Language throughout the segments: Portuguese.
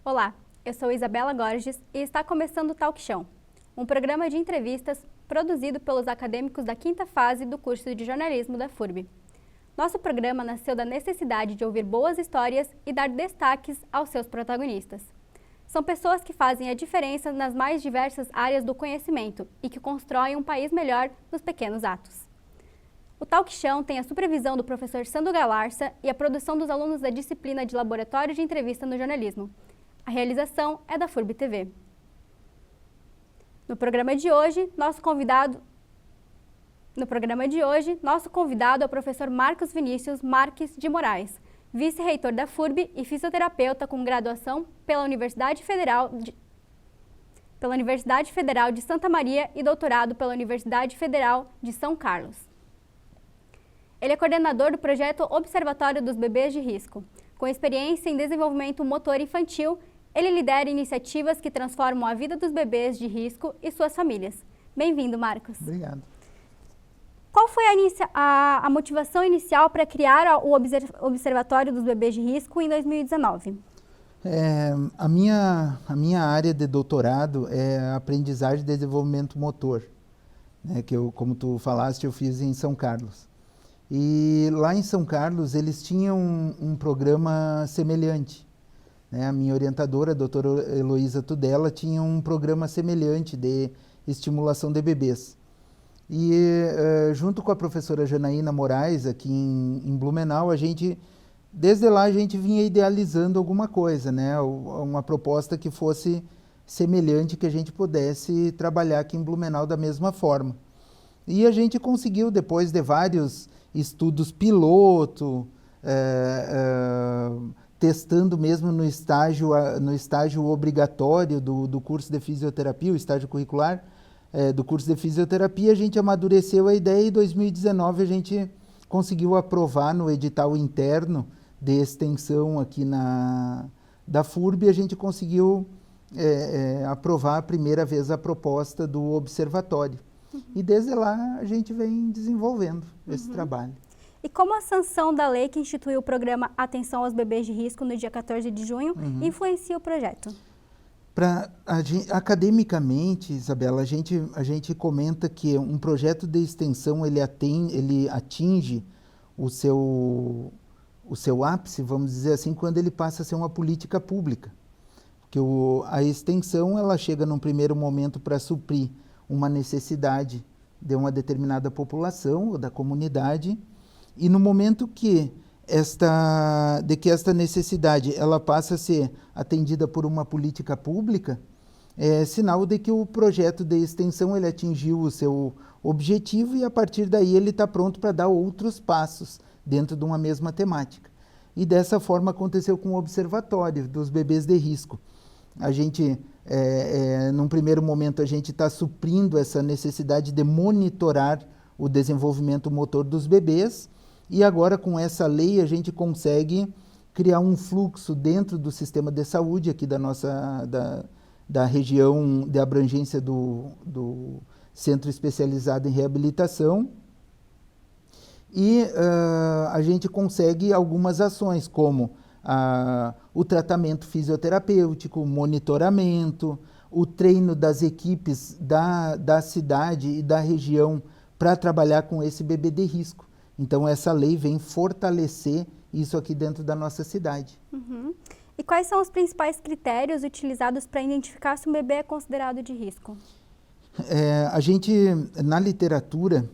Olá, eu sou Isabela Gorges e está começando o Talk Show, um programa de entrevistas produzido pelos acadêmicos da quinta fase do curso de jornalismo da FURB. Nosso programa nasceu da necessidade de ouvir boas histórias e dar destaques aos seus protagonistas. São pessoas que fazem a diferença nas mais diversas áreas do conhecimento e que constroem um país melhor nos pequenos atos. O Talk Show tem a supervisão do professor Sandro Galarça e a produção dos alunos da disciplina de Laboratório de Entrevista no Jornalismo. A realização é da FURB TV. No programa de hoje, nosso convidado é o professor Marcos Vinícius Marques de Moraes, vice-reitor da FURB e fisioterapeuta com graduação pela Universidade Federal de Santa Maria e doutorado pela Universidade Federal de São Carlos. Ele é coordenador do projeto Observatório dos Bebês de Risco. Com experiência em desenvolvimento motor infantil, ele lidera iniciativas que transformam a vida dos bebês de risco e suas famílias. Bem-vindo, Marcos. Obrigado. Qual foi a motivação inicial para criar o Observatório dos Bebês de Risco em 2019? A minha área de doutorado é aprendizagem e desenvolvimento motor, né, que eu, como tu falaste, eu fiz em São Carlos. E lá em São Carlos eles tinham um programa semelhante. A minha orientadora, a doutora Heloísa Tudela, tinha um programa semelhante de estimulação de bebês. E junto com a professora Janaína Moraes, aqui em Blumenau, desde lá a gente vinha idealizando alguma coisa, né? Uma proposta que fosse semelhante, que a gente pudesse trabalhar aqui em Blumenau da mesma forma. E a gente conseguiu, depois de vários estudos piloto, testando mesmo no estágio obrigatório do curso de fisioterapia, o estágio curricular do curso de fisioterapia, a gente amadureceu a ideia e em 2019 a gente conseguiu aprovar no edital interno de extensão aqui da FURB, a gente conseguiu aprovar a primeira vez a proposta do observatório. E desde lá a gente vem desenvolvendo esse trabalho. E como a sanção da lei que instituiu o programa Atenção aos Bebês de Risco no dia 14 de junho influencia o projeto? Academicamente, Isabela, a gente comenta que um projeto de extensão ele atinge o seu ápice, vamos dizer assim, quando ele passa a ser uma política pública. Porque a extensão ela chega num primeiro momento para suprir uma necessidade de uma determinada população ou da comunidade, e no momento que esta necessidade ela passa a ser atendida por uma política pública, é sinal de que o projeto de extensão ele atingiu o seu objetivo e a partir daí ele está pronto para dar outros passos dentro de uma mesma temática. E dessa forma aconteceu com o Observatório dos Bebês de Risco. A gente, num primeiro momento, a gente está suprindo essa necessidade de monitorar o desenvolvimento motor dos bebês e agora com essa lei a gente consegue criar um fluxo dentro do sistema de saúde aqui da região de abrangência do Centro Especializado em Reabilitação e a gente consegue algumas ações como o tratamento fisioterapêutico, o monitoramento, o treino das equipes da cidade e da região para trabalhar com esse bebê de risco. Então, essa lei vem fortalecer isso aqui dentro da nossa cidade. E quais são os principais critérios utilizados para identificar se um bebê é considerado de risco? A gente, na literatura,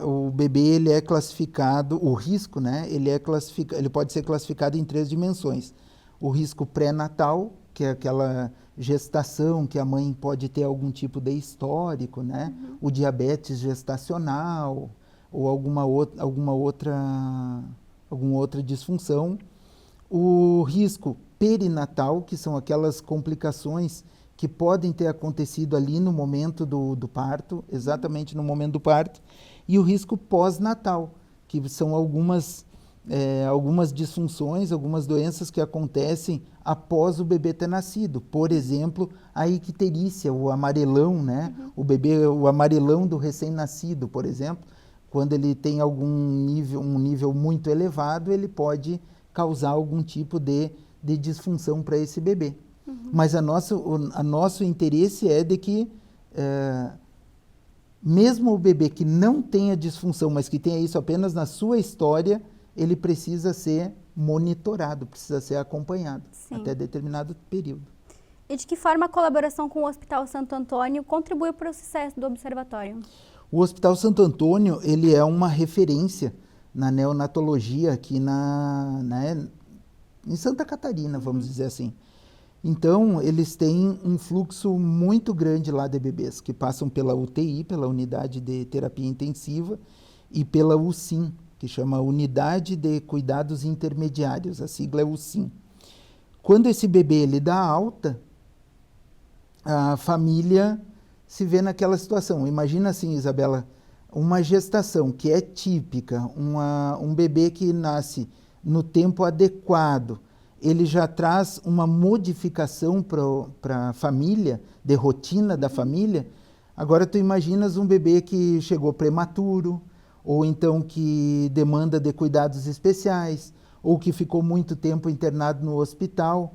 o bebê ele é classificado, o risco, né, ele pode ser classificado em 3 dimensões. O risco pré-natal, que é aquela gestação que a mãe pode ter algum tipo de histórico, né, o diabetes gestacional ou alguma outra disfunção. O risco perinatal, que são aquelas complicações que podem ter acontecido ali no momento do parto, exatamente no momento do parto, e o risco pós-natal, que são algumas disfunções, algumas doenças que acontecem após o bebê ter nascido. Por exemplo, a icterícia, o amarelão, né? O amarelão do recém-nascido, por exemplo, quando ele tem um nível muito elevado, ele pode causar algum tipo de disfunção para esse bebê. Mas o nosso interesse é de que, mesmo o bebê que não tenha disfunção, mas que tenha isso apenas na sua história, ele precisa ser monitorado, precisa ser acompanhado até determinado período. E de que forma a colaboração com o Hospital Santo Antônio contribui para o sucesso do observatório? O Hospital Santo Antônio, ele é uma referência na neonatologia aqui em Santa Catarina, vamos dizer assim. Então, eles têm um fluxo muito grande lá de bebês, que passam pela UTI, pela Unidade de Terapia Intensiva, e pela UCIM, que chama Unidade de Cuidados Intermediários, a sigla é UCIM. Quando esse bebê ele dá alta, a família se vê naquela situação. Imagina assim, Isabela, uma gestação que é típica, um bebê que nasce no tempo adequado, ele já traz uma modificação para a família, de rotina da família. Agora tu imaginas um bebê que chegou prematuro, ou então que demanda de cuidados especiais, ou que ficou muito tempo internado no hospital.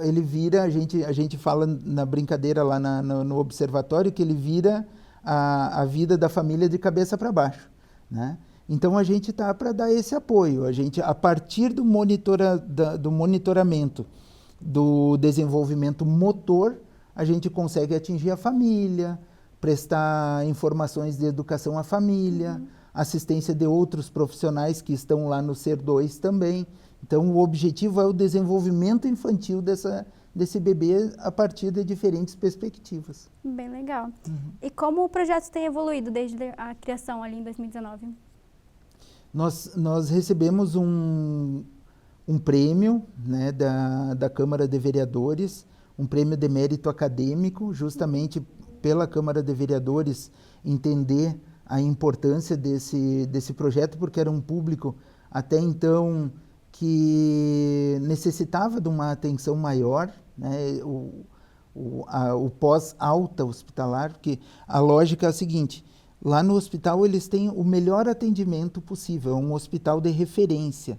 Ele vira, a gente fala na brincadeira lá no observatório, que ele vira a vida da família de cabeça para baixo, né? Então a gente está para dar esse apoio. A partir do monitoramento do desenvolvimento motor, a gente consegue atingir a família, prestar informações de educação à família, assistência de outros profissionais que estão lá no Ser 2 também. Então, o objetivo é o desenvolvimento infantil desse bebê a partir de diferentes perspectivas. Bem legal. E como o projeto tem evoluído desde a criação ali em 2019? Nós recebemos um prêmio, né, da Câmara de Vereadores, um prêmio de mérito acadêmico, justamente pela Câmara de Vereadores entender a importância desse projeto, porque era um público até então que necessitava de uma atenção maior, né? O pós-alta hospitalar, porque a lógica é a seguinte: lá no hospital eles têm o melhor atendimento possível, é um hospital de referência,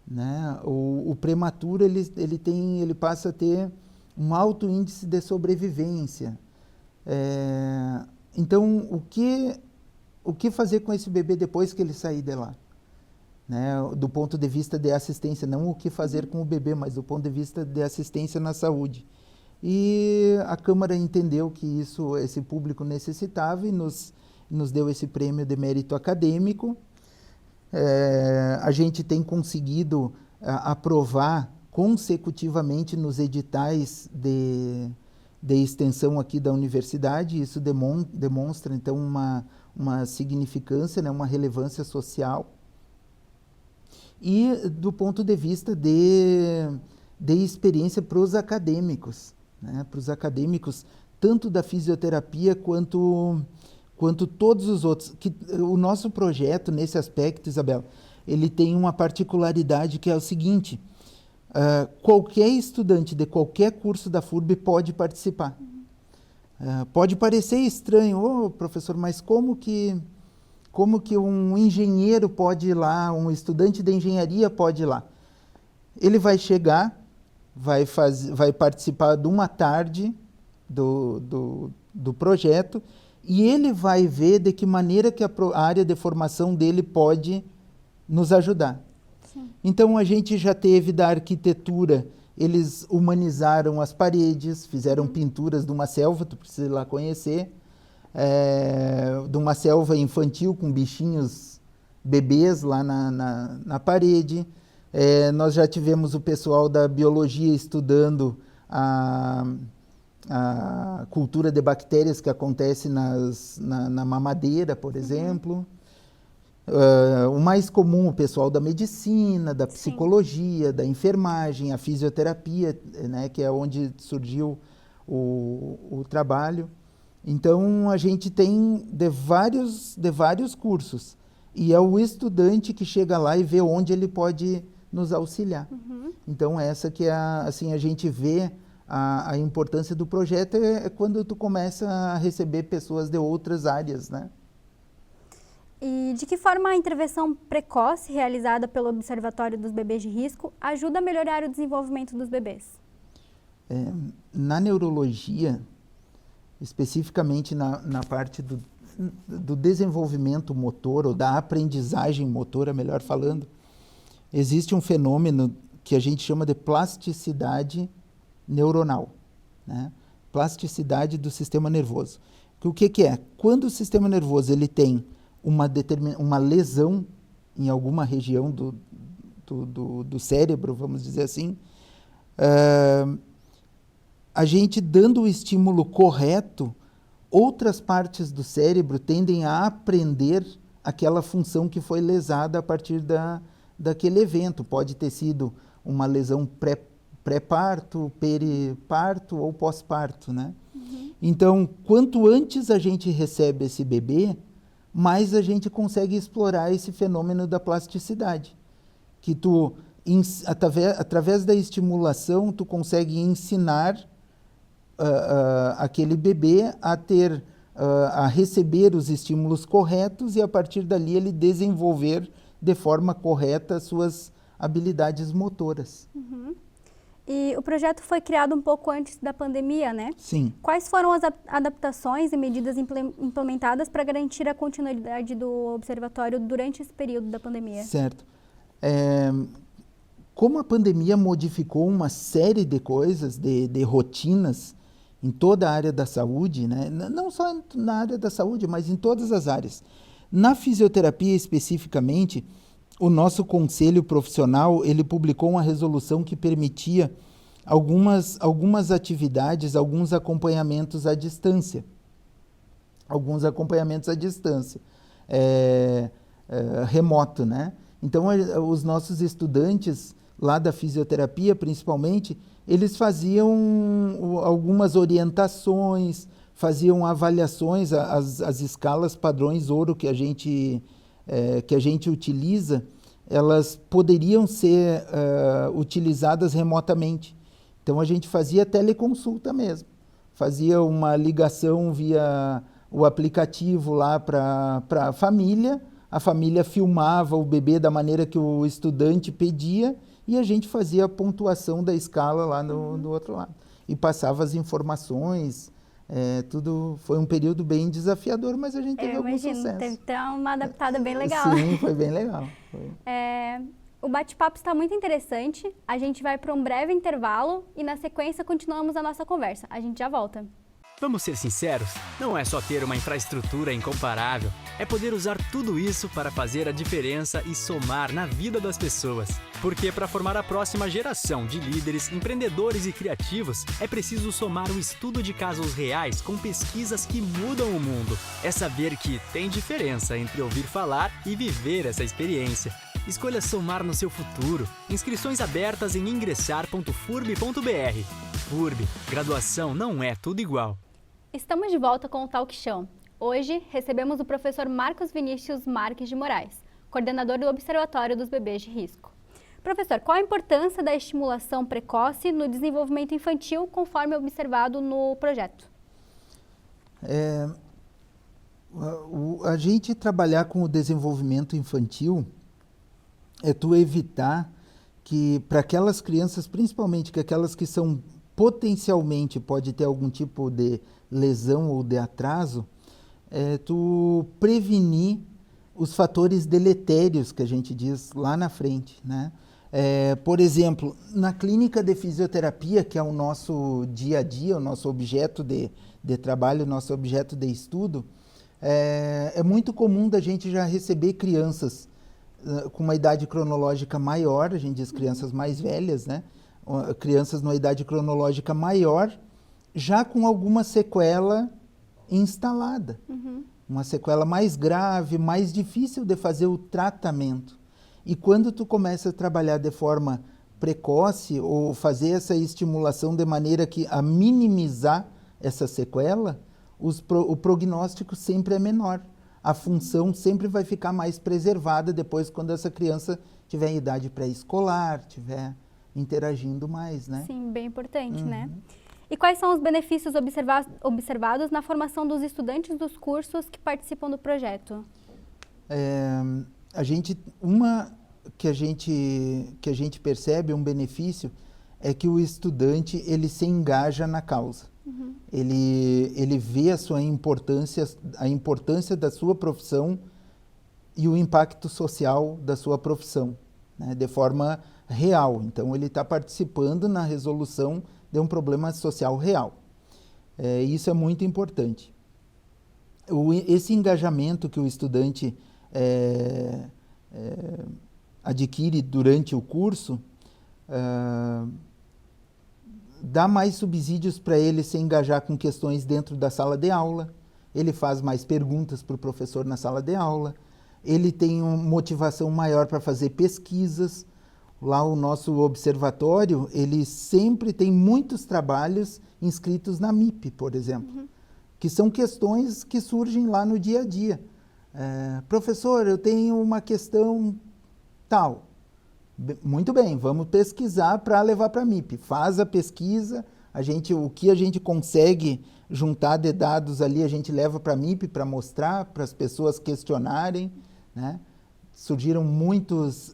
né? O prematuro ele passa a ter um alto índice de sobrevivência. Então, o que fazer com esse bebê depois que ele sair de lá? Né, do ponto de vista de assistência, não o que fazer com o bebê, mas do ponto de vista de assistência na saúde. E a Câmara entendeu que esse público necessitava e nos deu esse prêmio de mérito acadêmico. A gente tem conseguido aprovar consecutivamente nos editais de extensão aqui da universidade. Isso demonstra, então, uma significância, né, uma relevância social. E do ponto de vista de experiência para os acadêmicos, né? Para os acadêmicos, tanto da fisioterapia quanto todos os outros. O nosso projeto, nesse aspecto, Isabela, ele tem uma particularidade que é o seguinte: qualquer estudante de qualquer curso da FURB pode participar. Pode parecer estranho, professor, mas como que um engenheiro pode ir lá, um estudante de engenharia pode ir lá? Ele vai chegar, vai participar de uma tarde do projeto e ele vai ver de que maneira que a área de formação dele pode nos ajudar. Sim. Então, a gente já teve da arquitetura, eles humanizaram as paredes, fizeram pinturas de uma selva, tu precisa ir lá conhecer, de uma selva infantil com bichinhos bebês lá na parede. Nós já tivemos o pessoal da biologia estudando a cultura de bactérias que acontece na mamadeira, por exemplo. O mais comum, o pessoal da medicina, da psicologia, da enfermagem, a fisioterapia, né, que é onde surgiu o trabalho. Então, a gente tem de vários cursos. E é o estudante que chega lá e vê onde ele pode nos auxiliar. Então, essa que é assim, a gente vê a importância do projeto é quando tu começa a receber pessoas de outras áreas, né? E de que forma a intervenção precoce realizada pelo Observatório dos Bebês de Risco ajuda a melhorar o desenvolvimento dos bebês? Na neurologia, especificamente na parte do desenvolvimento motor, ou da aprendizagem motora, melhor falando, existe um fenômeno que a gente chama de plasticidade neuronal, né? Plasticidade do sistema nervoso. O que é? Quando o sistema nervoso ele tem uma lesão em alguma região do cérebro, vamos dizer assim, a gente dando o estímulo correto, outras partes do cérebro tendem a aprender aquela função que foi lesada a partir daquele evento. Pode ter sido uma lesão pré-parto, periparto ou pós-parto, né? Uhum. Então, quanto antes a gente recebe esse bebê, mais a gente consegue explorar esse fenômeno da plasticidade. Que tu, através da estimulação, tu consegue ensinar aquele bebê a receber os estímulos corretos e, a partir dali, ele desenvolver de forma correta as suas habilidades motoras. Uhum. E o projeto foi criado um pouco antes da pandemia, né? Sim. Quais foram as adaptações e medidas implementadas para garantir a continuidade do observatório durante esse período da pandemia? Certo. Como a pandemia modificou uma série de coisas, de rotinas, em toda a área da saúde, né? Não só na área da saúde, mas em todas as áreas. Na fisioterapia especificamente, o nosso conselho profissional ele publicou uma resolução que permitia algumas atividades, alguns acompanhamentos à distância. Remoto, né? Então, os nossos estudantes lá da fisioterapia, principalmente, eles faziam algumas orientações, faziam avaliações, as escalas padrões ouro que a gente utiliza, elas poderiam ser utilizadas remotamente. Então, a gente fazia teleconsulta mesmo. Fazia uma ligação via o aplicativo lá para a família filmava o bebê da maneira que o estudante pedia e a gente fazia a pontuação da escala lá do outro lado. E passava as informações, tudo foi um período bem desafiador, mas a gente teve algum sucesso. Teve uma adaptada bem legal. Sim, foi bem legal. O bate-papo está muito interessante, a gente vai para um breve intervalo e na sequência continuamos a nossa conversa. A gente já volta. Vamos ser sinceros, não é só ter uma infraestrutura incomparável, é poder usar tudo isso para fazer a diferença e somar na vida das pessoas. Porque para formar a próxima geração de líderes, empreendedores e criativos, é preciso somar o estudo de casos reais com pesquisas que mudam o mundo. É saber que tem diferença entre ouvir falar e viver essa experiência. Escolha somar no seu futuro. Inscrições abertas em ingressar.furb.br. FURB, graduação não é tudo igual. Estamos de volta com o Talk Show. Hoje recebemos o professor Marcos Vinícius Marques de Moraes, coordenador do Observatório dos Bebês de Risco. Professor, qual a importância da estimulação precoce no desenvolvimento infantil, conforme observado no projeto? A gente trabalhar com o desenvolvimento infantil é tu evitar que, para aquelas crianças, principalmente que aquelas que são potencialmente pode ter algum tipo de lesão ou de atraso, tu prevenir os fatores deletérios que a gente diz lá na frente, né? Por exemplo, na clínica de fisioterapia, que é o nosso dia a dia, o nosso objeto de trabalho, o nosso objeto de estudo, é muito comum da gente já receber crianças com uma idade cronológica maior, a gente diz crianças mais velhas, né? Crianças numa idade cronológica maior, já com alguma sequela instalada. Uhum. Uma sequela mais grave, mais difícil de fazer o tratamento. E quando tu começa a trabalhar de forma precoce ou fazer essa estimulação de maneira a minimizar essa sequela, o prognóstico sempre é menor. A função sempre vai ficar mais preservada depois quando essa criança tiver em idade pré-escolar, tiver interagindo mais, né? Sim, bem importante, né? E quais são os benefícios observados na formação dos estudantes dos cursos que participam do projeto? Uma que a gente percebe, um benefício, é que o estudante ele se engaja na causa. Ele vê a importância da sua profissão e o impacto social da sua profissão, né, de forma real. Então, ele está participando na resolução de um problema social real. Isso é muito importante. Esse engajamento que o estudante adquire durante o curso dá mais subsídios para ele se engajar com questões dentro da sala de aula, ele faz mais perguntas para o professor na sala de aula, ele tem uma motivação maior para fazer pesquisas. Lá o nosso observatório, ele sempre tem muitos trabalhos inscritos na MIP, por exemplo, que são questões que surgem lá no dia a dia. Professor, eu tenho uma questão tal. Muito bem, vamos pesquisar para levar para a MIP. Faz a pesquisa, o que a gente consegue juntar de dados ali, a gente leva para a MIP para mostrar, para as pessoas questionarem, né? Surgiram muitos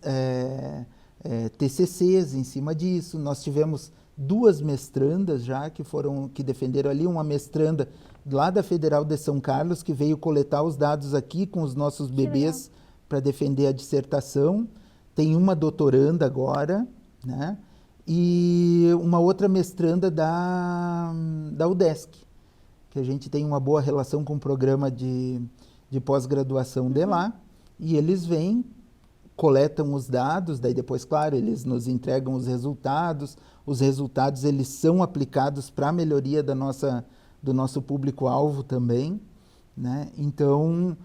TCCs em cima disso. Nós tivemos 2 mestrandas já que defenderam ali, uma mestranda lá da Federal de São Carlos, que veio coletar os dados aqui com os nossos bebês para defender a dissertação. Tem uma doutoranda agora, né? E uma outra mestranda da UDESC, que a gente tem uma boa relação com o programa de pós-graduação de lá, e eles vêm, coletam os dados, daí depois, claro, eles nos entregam os resultados eles são aplicados para a melhoria do nosso público-alvo também, né? Então,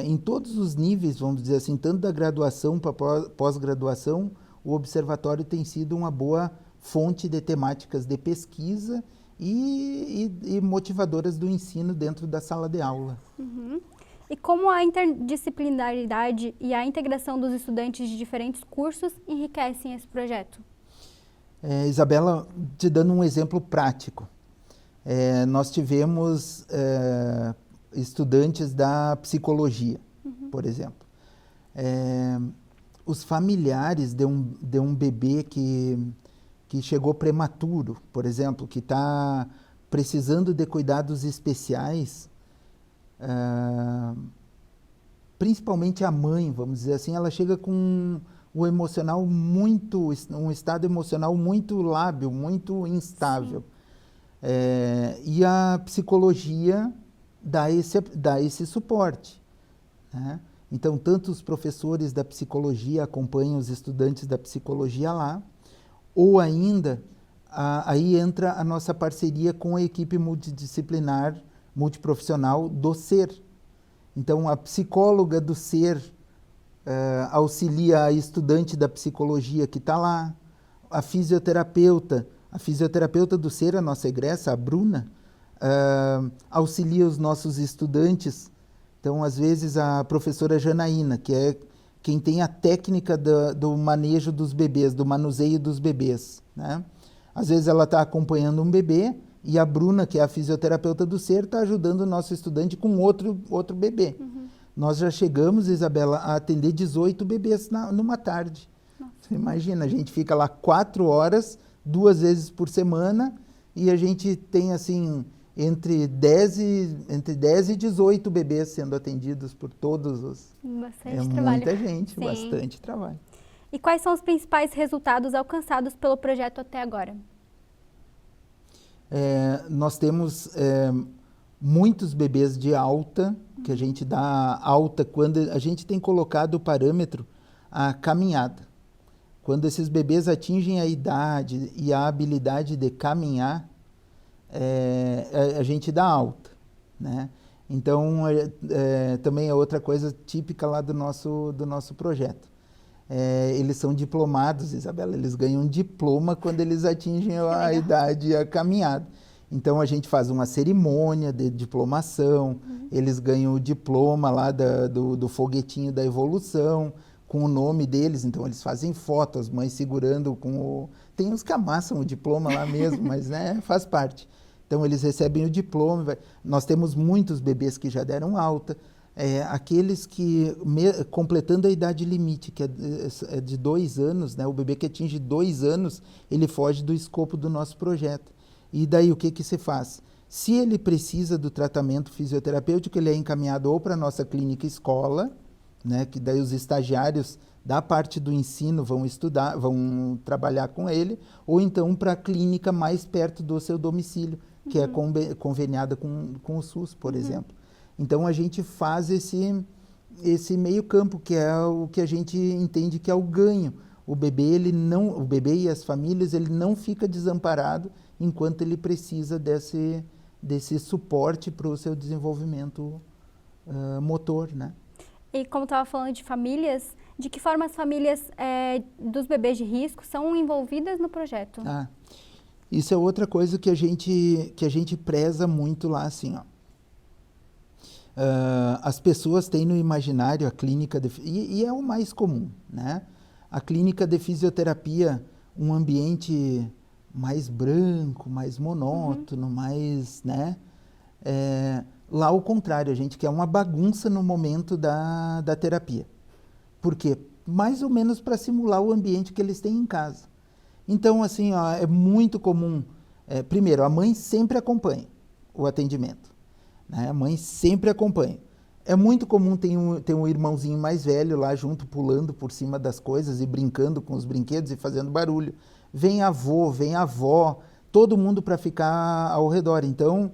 em todos os níveis, vamos dizer assim, tanto da graduação para pós-graduação, o observatório tem sido uma boa fonte de temáticas de pesquisa e motivadoras do ensino dentro da sala de aula. E como a interdisciplinaridade e a integração dos estudantes de diferentes cursos enriquecem esse projeto? Isabela, te dando um exemplo prático, nós tivemos estudantes da psicologia, por exemplo. Os familiares de um bebê que chegou prematuro, por exemplo, que está precisando de cuidados especiais, principalmente a mãe, vamos dizer assim, ela chega com um estado emocional muito lábil, muito instável. E a psicologia dá esse suporte, né? Então, tanto os professores da psicologia acompanham os estudantes da psicologia lá, ou ainda, aí entra a nossa parceria com a equipe multidisciplinar, multiprofissional do SER. Então, a psicóloga do SER auxilia a estudante da psicologia que está lá, a fisioterapeuta do SER, a nossa egressa, a Bruna, auxilia os nossos estudantes. Então, às vezes, a professora Janaína, que é quem tem a técnica do manejo dos bebês, do manuseio dos bebês, né? Às vezes ela está acompanhando um bebê e a Bruna, que é a fisioterapeuta do SER, está ajudando o nosso estudante com outro bebê. Nós já chegamos, Isabela, a atender 18 bebês numa tarde. Você imagina, a gente fica lá 4 horas, 2 vezes por semana, e a gente tem, assim, entre 10 e 18 bebês sendo atendidos por todos os... Bastante trabalho. Muita gente, Sim. Bastante trabalho. E quais são os principais resultados alcançados pelo projeto até agora? Nós temos muitos bebês de alta, que a gente dá alta quando a gente tem colocado o parâmetro a caminhada. Quando esses bebês atingem a idade e a habilidade de caminhar, a gente dá alta, né? Então, também é outra coisa típica lá do nosso projeto. Eles são diplomados, Isabela, eles ganham diploma quando eles atingem a idade e a caminhada. Então, a gente faz uma cerimônia de diplomação, eles ganham o diploma lá do foguetinho da evolução, com o nome deles, então eles fazem foto, as mães segurando Tem uns que amassam o diploma lá mesmo, mas né, faz parte. Então, eles recebem o diploma. Nós temos muitos bebês que já deram alta. aqueles que, completando a idade limite, que é de 2 anos, né? O bebê que atinge 2 anos, ele foge do escopo do nosso projeto. E daí o que se faz? Se ele precisa do tratamento fisioterapêutico, ele é encaminhado ou para a nossa clínica escola, né? Que daí os estagiários da parte do ensino vão estudar, vão trabalhar com ele, ou então para a clínica mais perto do seu domicílio, que é conveniada com o SUS, por exemplo. Então, a gente faz esse meio campo, que é o que a gente entende que é o ganho. O bebê e as famílias, ele não fica desamparado enquanto ele precisa desse suporte para o seu desenvolvimento motor, né? E como estava falando de famílias, de que forma as famílias dos bebês de risco são envolvidas no projeto? Isso é outra coisa que a gente preza muito lá, assim, ó. As pessoas têm no imaginário a clínica, e é o mais comum, né? A clínica de fisioterapia, um ambiente mais branco, mais monótono, mais, né? Lá ao contrário, a gente quer uma bagunça no momento da terapia. Por quê? Mais ou menos para simular o ambiente que eles têm em casa. Então, assim, ó, é muito comum. Primeiro, a mãe sempre acompanha o atendimento. Né? A mãe sempre acompanha. É muito comum ter um irmãozinho mais velho lá junto, pulando por cima das coisas e brincando com os brinquedos e fazendo barulho. Vem avô, vem avó, todo mundo para ficar ao redor. Então,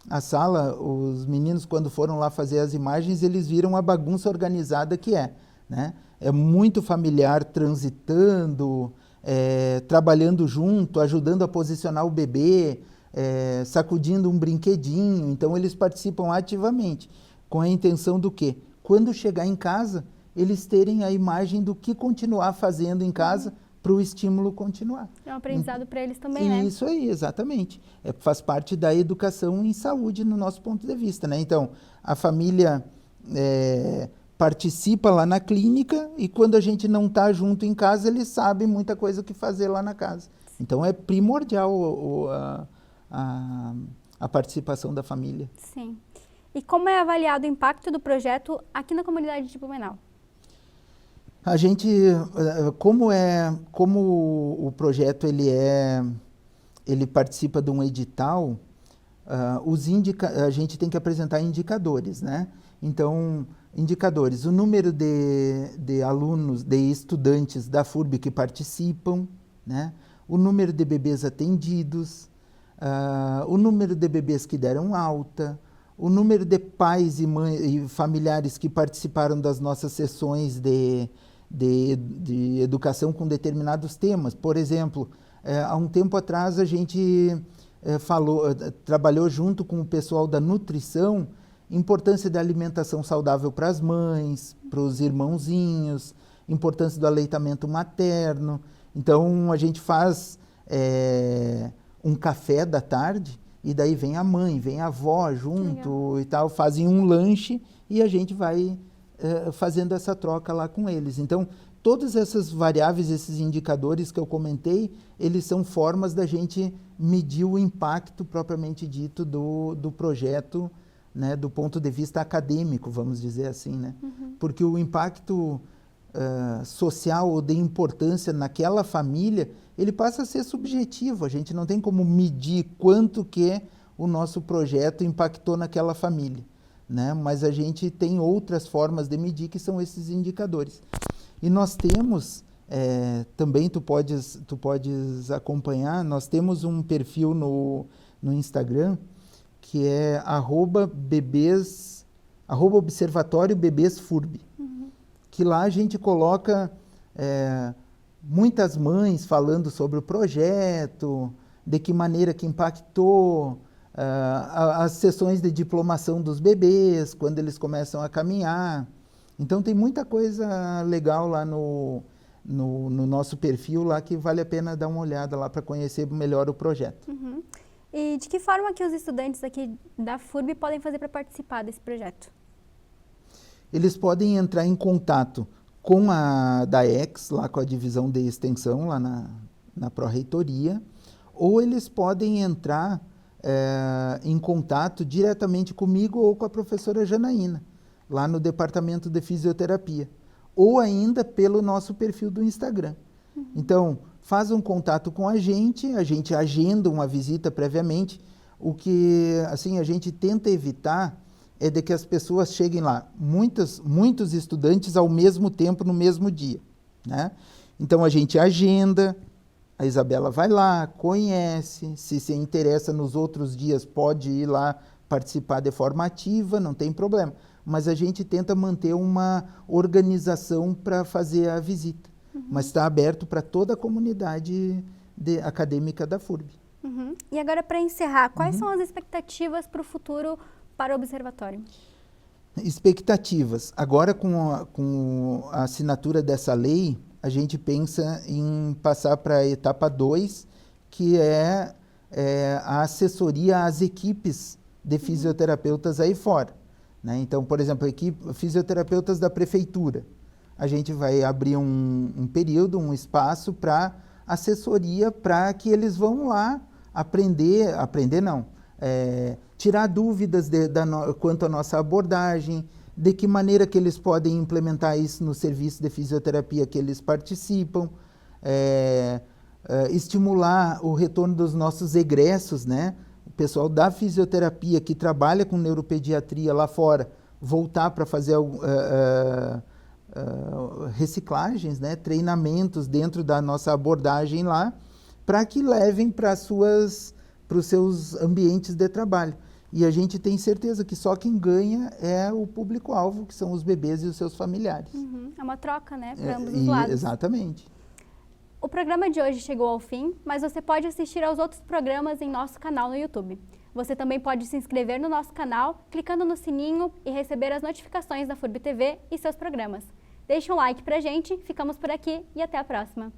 a sala, os meninos, quando foram lá fazer as imagens, eles viram a bagunça organizada que é. Né? É muito familiar, transitando, trabalhando junto, ajudando a posicionar o bebê, sacudindo um brinquedinho. Então, eles participam ativamente, com a intenção do quê? Quando chegar em casa, eles terem a imagem do que continuar fazendo em casa para o estímulo continuar. É um aprendizado para eles também, né? Isso aí, exatamente. Faz parte da educação em saúde, no nosso ponto de vista, né? Então, a família participa lá na clínica e quando a gente não está junto em casa, eles sabem muita coisa que fazer lá na casa. Então, é primordial a participação da família. Sim. E como é avaliado o impacto do projeto aqui na comunidade de Blumenau? A gente, como o projeto ele participa de um edital, a gente tem que apresentar indicadores, né? Então, indicadores, o número de alunos, de estudantes da FURB que participam, né? O número de bebês atendidos, o número de bebês que deram alta, o número de pais e familiares que participaram das nossas sessões de educação com determinados temas. Por exemplo, há um tempo atrás a gente trabalhou junto com o pessoal da nutrição, importância da alimentação saudável para as mães, para os irmãozinhos, importância do aleitamento materno. Então, a gente faz um café da tarde, e daí vem a mãe, vem a avó junto e tal, fazem um lanche e a gente vai fazendo essa troca lá com eles. Então, todas essas variáveis, esses indicadores que eu comentei, eles são formas da gente medir o impacto propriamente dito do projeto, né, do ponto de vista acadêmico, vamos dizer assim, né? Porque o impacto social ou de importância naquela família, ele passa a ser subjetivo. A gente não tem como medir quanto que o nosso projeto impactou naquela família, né? Mas a gente tem outras formas de medir, que são esses indicadores. E nós temos, também tu podes acompanhar, nós temos um perfil no Instagram, que é @observatório bebês FURB. Que lá a gente coloca muitas mães falando sobre o projeto, de que maneira que impactou, as sessões de diplomação dos bebês, quando eles começam a caminhar. Então, tem muita coisa legal lá no nosso perfil, lá que vale a pena dar uma olhada lá para conhecer melhor o projeto. E de que forma que os estudantes aqui da FURB podem fazer para participar desse projeto? Eles podem entrar em contato com a DAEX, lá com a divisão de extensão, lá na Pró-Reitoria, ou eles podem entrar em contato diretamente comigo ou com a professora Janaína, lá no departamento de fisioterapia, ou ainda pelo nosso perfil do Instagram. Então, faz um contato com a gente agenda uma visita previamente. O que assim, a gente tenta evitar é de que as pessoas cheguem lá, muitos estudantes ao mesmo tempo, no mesmo dia, né? Então, a gente agenda, a Isabela vai lá, conhece, se interessa nos outros dias, pode ir lá participar de forma ativa, não tem problema. Mas a gente tenta manter uma organização para fazer a visita. Mas está aberto para toda a comunidade acadêmica da FURB. E agora, para encerrar, quais são as expectativas para o futuro para o Observatório? Expectativas. Agora, com a assinatura dessa lei, a gente pensa em passar para a etapa 2, que é a assessoria às equipes de fisioterapeutas aí fora, né? Então, por exemplo, fisioterapeutas da prefeitura. A gente vai abrir um período, um espaço para assessoria, para que eles vão lá tirar dúvidas quanto à nossa abordagem, de que maneira que eles podem implementar isso no serviço de fisioterapia que eles participam, estimular o retorno dos nossos egressos, né? O pessoal da fisioterapia que trabalha com neuropediatria lá fora, voltar para fazer reciclagens, né? Treinamentos dentro da nossa abordagem lá, para que levem para os seus ambientes de trabalho. E a gente tem certeza que só quem ganha é o público-alvo, que são os bebês e os seus familiares. É uma troca, né, para ambos os lados. Exatamente. O programa de hoje chegou ao fim, mas você pode assistir aos outros programas em nosso canal no YouTube. Você também pode se inscrever no nosso canal, clicando no sininho e receber as notificações da FURB TV e seus programas. Deixe um like pra gente, ficamos por aqui e até a próxima!